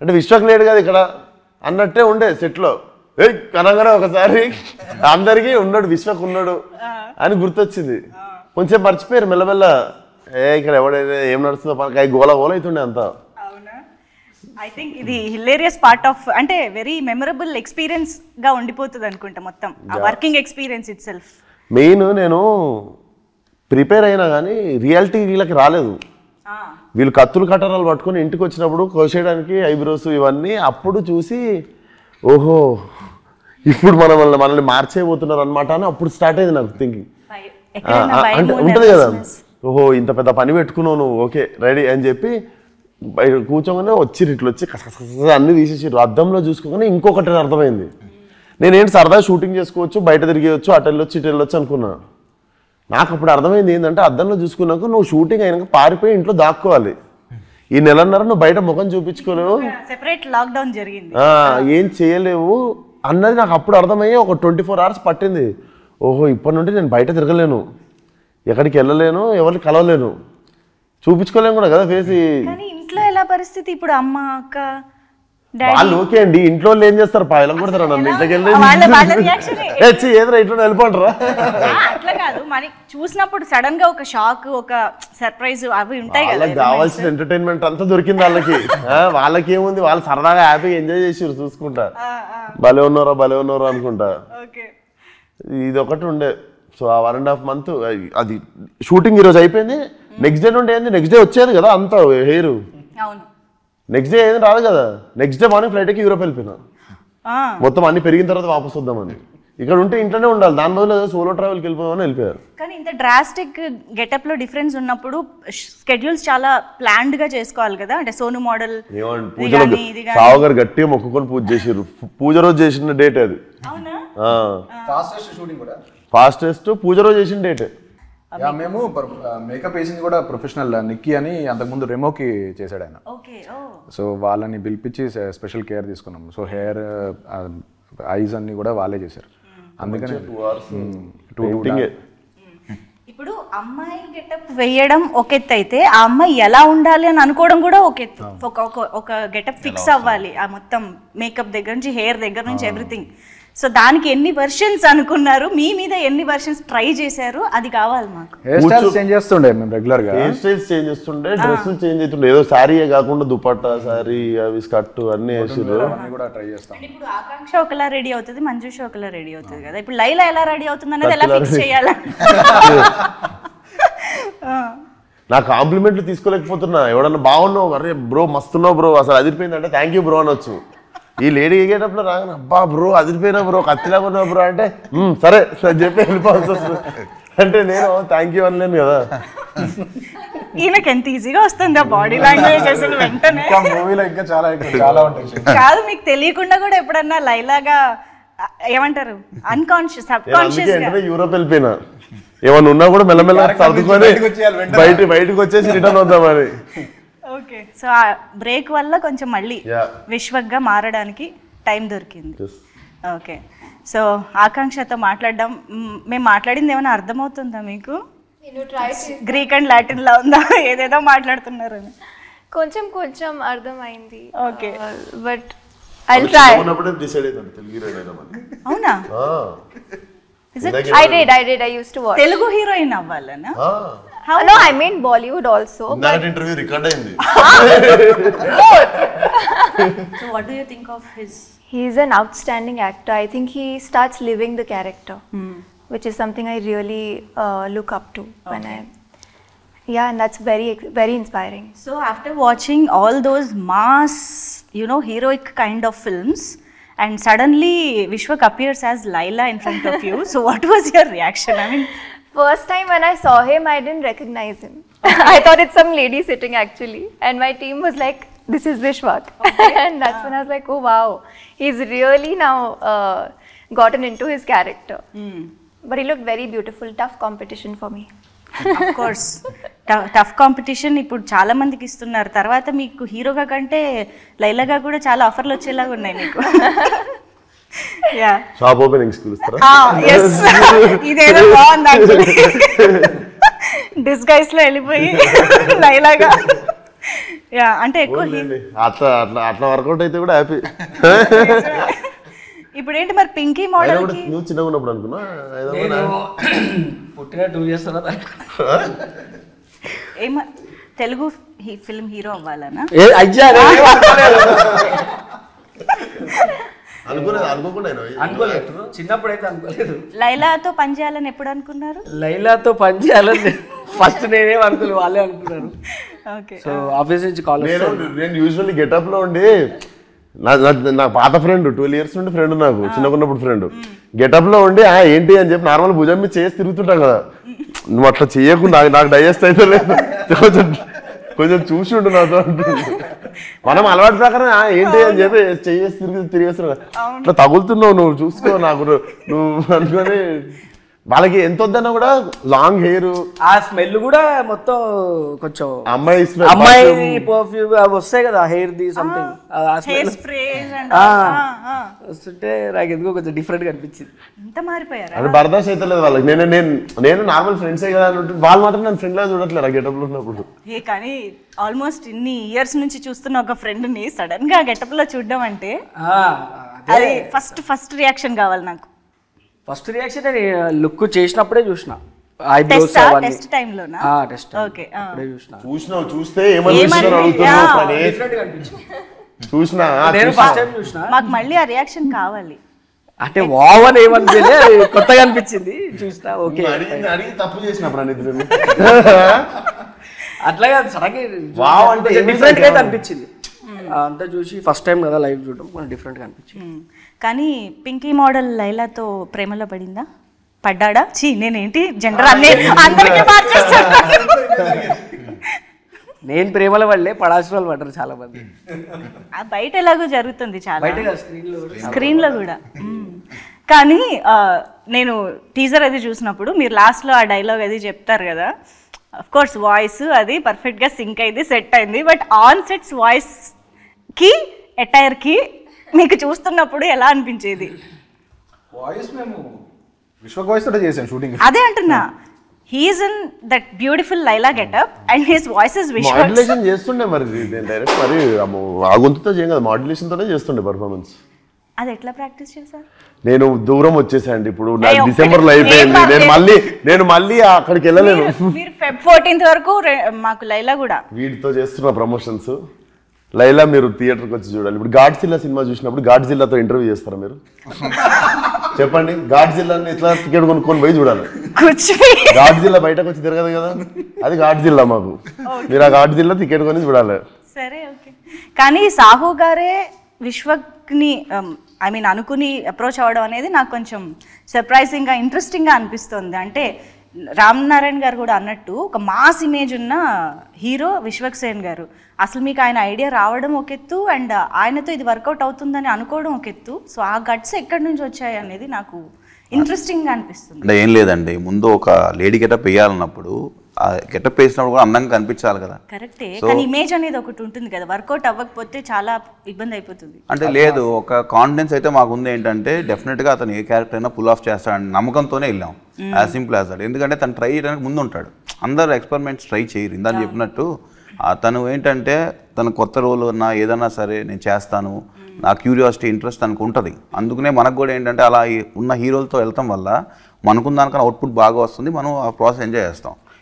అంటే విశ్వక్ లేడు కదా ఇక్కడ అన్నట్టే ఉండే సెట్లో కనగానే ఒకసారి అందరికీ ఉన్నాడు విశ్వక్ ఉన్నాడు అని గుర్తొచ్చింది. కొంచెం మర్చిపోయారు మెల్లమెల్ల. ఇక్కడ ఎవడైతే ఏం నడుస్తుందో గోల గోల అవుతుండే అంతా. ఐ థింక్ ఇది హిలేరియస్ పార్ట్ ఆఫ్ అంటే వెరీ మెమరబుల్ ఎక్స్పీరియన్స్ గా ఉండిపోతుంది అనుకుంటా మొత్తం ఆ working experience it self. Main నేను ప్రిపేర్ అయినా కానీ రియాలిటీ వీళ్ళకి రాలేదు. వీళ్ళు కత్తులు కట్టరాలు పట్టుకొని ఇంటికి వచ్చినప్పుడు కోసేయడానికి ఐబ్రోస్ ఇవన్నీ అప్పుడు చూసి ఓహో ఇప్పుడు మనల్ని మార్చేయబోతున్నారు అనమాట అని అప్పుడు స్టార్ట్ అయింది నాకు థింకింగ్. అంటే ఉంటుంది కదా ఓహో ఇంత పెద్ద పని పెట్టుకున్నావు నువ్వు ఓకే రెడీ అని చెప్పి కూర్చోగానే వచ్చిర్రు ఇట్లా వచ్చి అన్ని తీసేసారు. అద్దంలో చూసుకోగానే ఇంకొకటి అర్థమైంది. నేనేంటి సరదా షూటింగ్ చేసుకోవచ్చు బయట తిరిగేయచ్చు అటు వెళ్ళొచ్చు ఇటు వెళ్ళొచ్చు అనుకున్నా. నాకు అప్పుడు అర్థమైంది ఏంటంటే అద్దంలో చూసుకున్నాక నువ్వు షూటింగ్ అయినాక పారిపోయి ఇంట్లో దాక్కోవాలి. ఈ నెలన్నర నువ్వు బయట ముఖం చూపించుకోలేవు సెపరేట్ లాక్డౌన్ జరిగింది ఏం చేయలేవు అన్నది నాకు అప్పుడు అర్థమయ్యి ఒక 24 hours పట్టింది. ఓహో ఇప్పటి నుండి నేను బయట తిరగలేను ఎక్కడికి వెళ్ళలేను ఎవరిని కలవలేను చూపించుకోలేము కూడా కదా ఫేస్. ఇంట్లో ఎలా పరిస్థితి ఇప్పుడు అమ్మ అక్క వాళ్ళు ఓకే అండి ఇంట్లో ఏం చేస్తారు పాయలం కొడతారా నన్ను ఇంట్లోకి వెళ్ళి ఏదైనా ఇంట్లో వెళ్ళిపోంటారా అట్లా కాదు మరి చూసినప్పుడు సడన్ గా ఒక షాక్ ఒక సర్ప్రైజ్ అవి ఉంటాయి కదా. వాళ్ళకి కావాల్సిన ఎంటర్టైన్మెంట్ అంతా దొరికింది వాళ్ళకి ఏముంది వాళ్ళు సరదాగా హ్యాపీగా ఎంజాయ్ చేసారు చూసుకుంటా భలే ఉన్నారో అనుకుంటా. ఇది ఒకటి ఉండే. సో ఆ 1.5 months అది షూటింగ్ ఈరోజు అయిపోయింది. నెక్స్ట్ డే నుండి ఏంది నెక్స్ట్ డే వచ్చేది కదా అంత హెయిర్ నెక్స్ట్ డే ఏది రాదు కదా. నెక్స్ట్ డే మార్నింగ్ ఫ్లైట్ ఎక్కి యూరోప్ వెళ్ళిపోయినా మొత్తం అన్ని పెరిగిన తర్వాత వాపస్ వద్దామని. ఇక్కడ ఉంటే ఇంట్లోనే ఉండాలి దాని బదులు సోలో ట్రావెల్కి వెళ్ళిపోదామని వెళ్ళిపోయారు. కానీ ఇంత డ్రాస్టిక్ గెటప్ లో డిఫరెన్స్ ఉన్నప్పుడు స్కెడ్యూల్స్ చాలా ప్లాన్డ్ గా చేసుకోవాలి కదా. అంటే సోను మోడల్ సావు గారు గట్టిగా మొక్కుకొని పూజ చేసారు. పూజ రోజు చేసిన డేట్ అది ఫాస్టెస్ట్ పూజ రోజు చేసిన డేట్. మేము మేకప్ వేసింది కూడా ప్రొఫెషనల్ నిక్కీ అని అంతకుముందు రెమోకి చేశాడు ఆయన. సో వాళ్ళని పిలిపించి స్పెషల్ కేర్ తీసుకున్నాం. సో హెయిర్ ఐస్ అన్ని కూడా వాళ్ళే చేశారు. అందుకని ఇప్పుడు అమ్మాయి గెటప్ వేయడం ఒక ఎత్తు అయితే ఆ అమ్మాయి ఎలా ఉండాలి అని అనుకోవడం కూడా ఒక ఎత్తు. ఒక గెటప్ ఫిక్స్ అవ్వాలి ఆ మొత్తం మేకప్ దగ్గర నుంచి హెయిర్ దగ్గర నుంచి ఎవ్రీథింగ్. సో దానికి ఎన్ని వర్షన్స్ అనుకున్నారు మీ మీద ఎన్ని వర్షన్స్ ట్రై చేశారు అది కావాలి మాకు. హెయిర్ స్టైల్స్ చేంజ్ చేస్తుండే మేము రెగ్యులర్ గా హెయిర్ స్టైల్స్ చేంజ్ చేస్తుండే డ్రెస్సులు చేంజ్ అవుతుండే. ఏదో సారీ కాకుండా దుపట్టా సారీ అవి స్కర్ట్ అన్ని వేసారు కూడా ట్రై చేస్తాం. ఇప్పుడు ఆకాంక్ష ఒకలా రెడీ అవుతుంది మంజుష ఒకలా రెడీ అవుతుంది కదా. ఇప్పుడు లైలా ఎలా రెడీ అవుతుంది అనేది ఎలా ఫిక్స్ చేయాలి. నా కాంప్లిమెంట్లు తీసుకోలేకపోతున్నా. ఎవడన్నా బాగున్నావు అరే బ్రో మస్తున్నావు బ్రో అసలు అదిరిపోయిందంటే థ్యాంక్ యూ బ్రో అనొచ్చు. ఈ లేడీ ఎగేటప్పుడు రాగానే అబ్బా బ్రో అదిరిపోయినా బ్రో కత్తిలాగా ఉన్నావు బ్రో అంటే సరే అని చెప్పి వెళ్ళిపోవాల్సి వస్తుంది. అంటే నేను థ్యాంక్ యూ అనలేను కదా. ఈయనకి ఎంత ఈజీగా వస్తుంది ఆ బాడీ లాంగ్వేజ్ అసలు వెంటనే. మూవీలో ఇంకా చాలా ఉంటాయి. కాదు మీకు తెలియకుండా కూడా ఎప్పుడన్నా లైలాగా ఏమంటారు అన్కాన్షియస్ సబ్ కాన్షియస్ యూరోప్ వెళ్ళిపోయినా ఏమన్నా ఉన్నా కూడా మెల్లమెల్ల సర్దుకొని బయటకు వచ్చేసి రిటర్న్ వద్దామని. ఓకే సో ఆ బ్రేక్ వల్ల కొంచెం మళ్ళీ విశ్వక్గా మారడానికి టైం దొరికింది. ఓకే సో ఆకాంక్షతో మాట్లాడడం మేము మాట్లాడింది ఏమైనా అర్థమవుతుందా మీకు? గ్రీక్ అండ్ లాటిన్ లా ఉందా ఏదేదో మాట్లాడుతున్నారు అని? కొంచెం కొంచెం అర్థమైంది. Okay but I will try. అవునా? I did. I used to watch. Telugu heroine avvalana? How? No, I mean Bollywood also. That interview record ayindi. So what do you think of his? He's an outstanding actor. I think he starts living the character, which is something I really look up to when yeah, and that's very, very inspiring. So after watching all those mass, heroic kind of films, and suddenly Vishwak appears as Laila in front of you. So what was your reaction? I mean, first time when I saw him, I didn't recognize him. I thought it's some lady sitting actually. And my team was like, this is Vishwak. And that's when I was like, oh wow, he's really now gotten into his character. But he looked very beautiful. Tough competition for me. Of course. Tough competition ఇప్పుడు చాలా మందికి ఇస్తున్నారు. తర్వాత మీకు హీరోగా కంటే లైలాగా కూడా చాలా ఆఫర్లు వచ్చేలాగా ఉన్నాయి మీకు. షాప్ ఓపెనింగ్స్ పిలుస్తారా? ఇదేదో బాగుంది యాక్చువల్లీ. డిస్గైస్ లో వెళ్ళిపోయి లైలాగా యా అంటే ఎక్కువ అట్లా అట్లా అట్లా వర్కౌట్ అయితే కూడా హ్యాపీ. ఇప్పుడు ఏంటి మరి పింకీ మోడల్ కి నువ్వు చిన్నగా ఉన్నప్పుడు అనుకున్నా పుట్టిన 2 years తర్వాత ఏమ తెలుగు ఫిల్మ్ హీరో అవ్వాలనా? అనుకోలేదు, చిన్నప్పుడు అయితే అనుకోలేదు. లైలాతో పని చేయాలని ఎప్పుడు అనుకున్నారు? లైలాతో పని చేయాలని ఫస్ట్ నేనేం అనుకోలేదు, వాళ్ళే అనుకున్నారు. సో ఆఫీస్ నుంచి కాల్ నేను యూజువల్లీ గెటప్ లో ఉండి నా పాత ఫ్రెండ్ 12 years నుండి ఫ్రెండ్, నాకు చిన్నకున్నప్పుడు ఫ్రెండ్, గెటప్ లో ఉండి ఏంటి అని చెప్పి నార్మల్ భుజం మీద చేసి తిరుగుతుంటాం కదా, నువ్వు అట్లా చేయకుండా నాకు డైజెస్ట్ అయితే లేదు, కొంచెం చూసి ఉండు నాతో అంటుంది. మనం అలవాటు ప్రకారం ఏంటి అని చెప్పి చేసి తిరిగేస్తున్నావు, అట్లా తగులుతున్నావు నువ్వు చూసుకో నాకు నువ్వు అనుకొని. వాళ్ళకి ఎంత వద్దన్నా కూడా లాంగ్ హెయిర్, ఆ స్మెల్ కూడా మొత్తం కొంచెం అమ్మాయి పర్ఫ్యూమ్ అవి వస్తాయి కదా, హెయిర్ ది సంథింగ్ వస్తుంటే నాకు ఎందుకో కొంచెం డిఫరెంట్ గా అనిపించింది. ఎంత మారిపోయారా? అంటే బర్దాష్ అయితే లేదు వాళ్ళకి. నేను నార్మల్ ఫ్రెండ్సే కదా అని ఉంటుంది, వాళ్ళు మాత్రం నన్ను ఫ్రెండ్ లా చూడట్లేదు గెటప్ లో ఉన్నప్పుడు. కానీ ఆల్మోస్ట్ ఇన్ని ఇయర్స్ నుంచి చూస్తున్న ఒక ఫ్రెండ్ ని సడన్ గా గెటప్ లో చూడడం అంటే అది ఫస్ట్ రియాక్షన్ కావాలి నాకు. ఫస్ట్ రియాక్షన్ లుక్ చేసినప్పుడే చూసిన, టెస్ట్ టైం లోనా? టెస్ట్ ఓకే, అప్పుడే చూస్తే ఏమనిపిస్తుందో అడుగుతున్నావు, చూసినా నేను ఫస్ట్ టైం చూసిన. మాకు మళ్ళీ ఆ రియాక్షన్ కావాలి. అంటే వావ్ అని ఏమనిపించలే, కొత్తగా అనిపించింది చూసిన. ఓకే అడిగి తప్పు చేసినప్పుడు అట్లా కాదు, సడన్గా వావ్ అంటే డిఫరెంట్ గా అనిపించింది. అంతా చూసి ఫస్ట్ టైం కదా లైవ్ చూడడం, కొంచెం డిఫరెంట్ గా అనిపించింది. కానీ పింకీ మోడల్ లైలాతో ప్రేమలో పడిందా? పడ్డాడా? నేనేంటి జెండర్ అందరికీ మార్చేస్తాను. నేను ప్రేమల వల్లే పడాల్సిన వాళ్ళు పడ్డారు చాలా మంది. బయట ఎలాగో జరుగుతుంది చాలా, బయట స్క్రీన్ లో కూడా. కానీ నేను టీజర్ అది చూసినప్పుడు మీరు లాస్ట్ లో ఆ డైలాగ్ అది చెప్తారు కదా, అఫ్ కోర్స్ వాయిస్ అది పర్ఫెక్ట్ గా సింక్ అయింది, సెట్ అయింది. బట్ ఆన్ సెట్స్ వాయిస్ కి అటైర్ కి మీకు చూస్తున్నప్పుడు ఎలా అనిపించేది? వాయిస్ మేము విశ్వక్ వాయిస్ తోటే చేసాం షూటింగ్. అదే అంటున్నా, he is in that beautiful Laila getup and his voice is Vishwak. Modulation చేస్తుండే మరి డైరెక్ట్, మరి ఆ గొంతుతో చేయం కదా, మాడ్యులేషన్ తోనే చేస్తుండే పర్ఫార్మెన్స్. అది ఎట్లా ప్రాక్టీస్ చేశారు? నేను దూరం వచ్చేసాయండి, ఇప్పుడు డిసెంబర్ లో అయిపోయింది, నేను మళ్ళీ అక్కడికి వెళ్ళలేను. మీరు Feb 14th వరకు మాకు లైలా కూడా వీటితో చేస్తున్న ప్రమోషన్స్. లైలా మీరు థియేటర్కి వచ్చి చూడాలి. ఇప్పుడు గాడ్జిల్లా సినిమా చూసినప్పుడు గాడ్జిల్లాతో ఇంటర్వ్యూ చేస్తారా మీరు? చెప్పండి, గాడ్జిల్లాని ఇట్లా టికెట్ కొనుక్కొని పోయి చూడాలి. గాడ్జిల్లా బయటకు వచ్చి తిరగదు కదా, అది గాడ్జిల్లా మాకు. మీరు ఆ గాడ్జిల్లా టికెట్ కొని చూడాలి. సరే, ఓకే. కానీ సాహు గారే విశ్వక్ని అనుకుని అప్రోచ్ అవ్వడం అనేది నాకు కొంచెం సర్ప్రైజింగ్గా ఇంట్రెస్టింగ్గా అనిపిస్తుంది. అంటే రామ్ నారాయణ గారు కూడా అన్నట్టు ఒక మాస్ ఇమేజ్ ఉన్న హీరో విశ్వక్ సేన్ గారు. అసలు మీకు ఆయన ఐడియా రావడం ఒక ఎత్తు, అండ్ ఆయనతో ఇది వర్కౌట్ అవుతుందని అనుకోవడం ఒక ఎత్తు. సో ఆ గట్స్ ఎక్కడి నుంచి వచ్చాయి అనేది నాకు ఇంట్రెస్టింగ్గా అనిపిస్తుంది. అంటే ఏం లేదండి, ముందు ఒక లేడీ గెటప్ వేయాలన్నప్పుడు ఆ గెటప్ వేసినప్పుడు కూడా అందంగా కనిపించాలి కదా. కరెక్టే, కానీ ఇమేజ్ అనేది ఒకటి ఉంటుంది కదా, వర్కౌట్ అవ్వకపోతే చాలా ఇబ్బంది అయిపోతుంది. అంటే లేదు, ఒక కాన్ఫిడెన్స్ అయితే మాకు ఉంది. ఏంటంటే డెఫినెట్గా అతను ఏ క్యారెక్టర్ అయినా పుల్ ఆఫ్ చేస్తాడని నమ్మకంతోనే వెళ్ళాం, యాజ్ సింపుల్ యాజ్ దట్. ఎందుకంటే తను ట్రై చేయడానికి ముందు ఉంటాడు, అందరు ఎక్స్పెరిమెంట్స్ ట్రై చేయరు. ఇందాక చెప్పినట్టు తను ఏంటంటే తన కొత్త రోల్ ఉన్నా ఏదన్నా సరే నేను చేస్తాను, నా క్యూరియాసిటీ ఇంట్రెస్ట్ తనకు ఉంటుంది. అందుకనే మనకు కూడా ఏంటంటే అలా ఉన్న హీరోలతో వెళ్తాం వల్ల మనకున్న దానికన్నా అవుట్పుట్ బాగా వస్తుంది, మనం ఆ ప్రాసెస్ ఎంజాయ్ చేస్తాం.